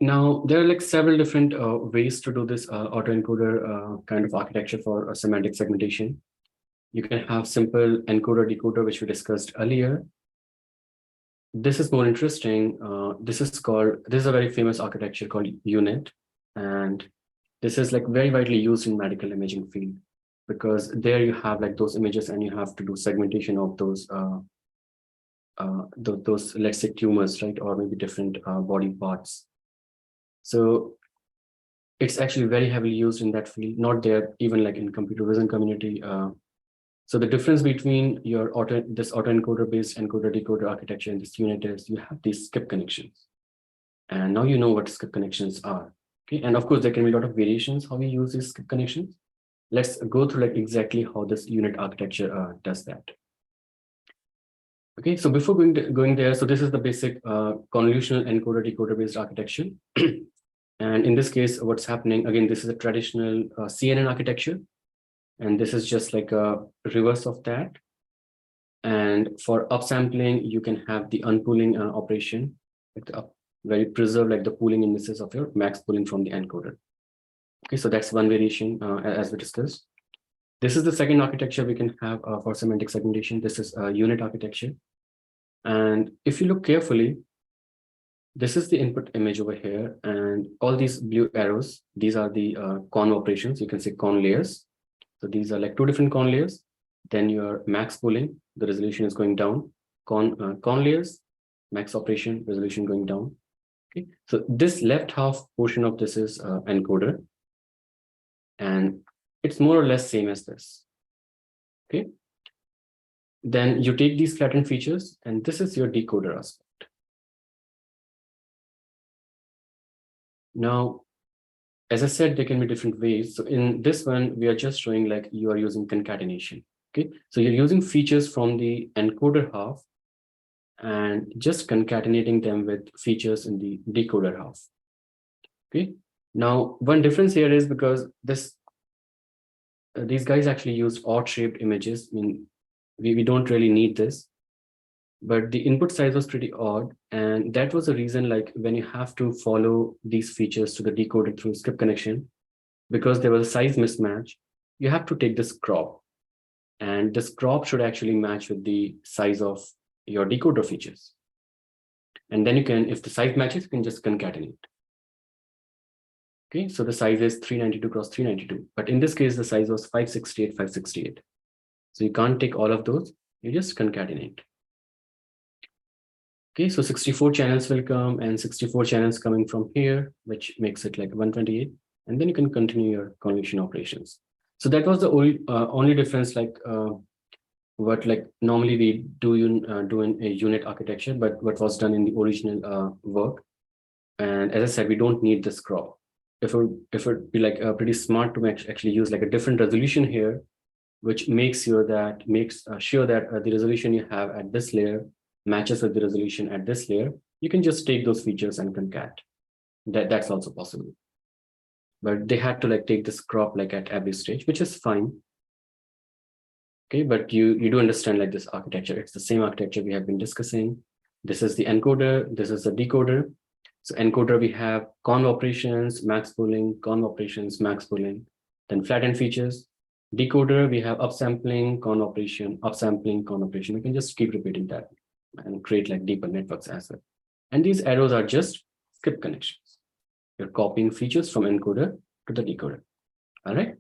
Now, there are like several different ways to do this autoencoder kind of architecture for semantic segmentation. You can have simple encoder decoder, which we discussed earlier. This is more interesting. This is a very famous architecture called UNIT. And this is like very widely used in medical imaging field, because there you have like those images and you have to do segmentation of those let's say tumors, right? Or maybe different body parts. So it's actually very heavily used in that field, not there even like in computer vision community. So the difference between your this autoencoder based encoder decoder architecture and this unit is you have these skip connections. And now you know what skip connections are. Okay, and of course there can be a lot of variations how we use these skip connections. Let's go through like exactly how this unit architecture does that. Okay, so before going there, so this is the basic convolutional encoder decoder based architecture. And in this case, what's happening, again, this is a traditional CNN architecture. And this is just like a reverse of that. And for upsampling, you can have the unpooling operation, like the very preserve like the pooling indices of your max pooling from the encoder. Okay, so that's one variation as we discussed. This is the second architecture we can have for semantic segmentation. This is a unit architecture. And if you look carefully, this is the input image over here, and all these blue arrows, these are the con operations. You can say con layers. So these are like two different con layers. Then your max pooling, the resolution is going down. Con layers, max operation, resolution going down. Okay, so this left half portion of this is encoder, and it's more or less same as this. Okay, then you take these flattened features, and this is your decoder aspect. Now, as I said, there can be different ways. So in this one, we are just showing like you are using concatenation. Okay, so you're using features from the encoder half and just concatenating them with features in the decoder half. Okay, now one difference here is because these guys actually used odd-shaped images. I mean, we don't really need this, but the input size was pretty odd. And that was the reason, like when you have to follow these features to the decoder through skip connection, because there was a size mismatch, you have to take this crop. And this crop should actually match with the size of your decoder features. And then you can, if the size matches, you can just concatenate. Okay, so the size is 392 cross 392. But in this case, the size was 568, 568. So you can't take all of those, you just concatenate. Okay, so 64 channels will come and 64 channels coming from here, which makes it like 128. And then you can continue your convolution operations. So that was the only difference, like what like normally we do in a unit architecture, but what was done in the original work. And as I said, we don't need this crop. If it would be like pretty smart to actually use like a different resolution here, which makes sure that the resolution you have at this layer matches with the resolution at this layer, you can just take those features and concat. That's also possible. But they had to like take this crop like at every stage, which is fine. Okay, but you do understand like this architecture. It's the same architecture we have been discussing. This is the encoder, this is the decoder. So encoder, we have conv operations, max pooling, conv operations, max pooling, then flattened features. Decoder, we have upsampling, conv operation, upsampling, conv operation. We can just keep repeating that and create like deeper networks as well. And these arrows are just skip connections. You're copying features from encoder to the decoder. All right.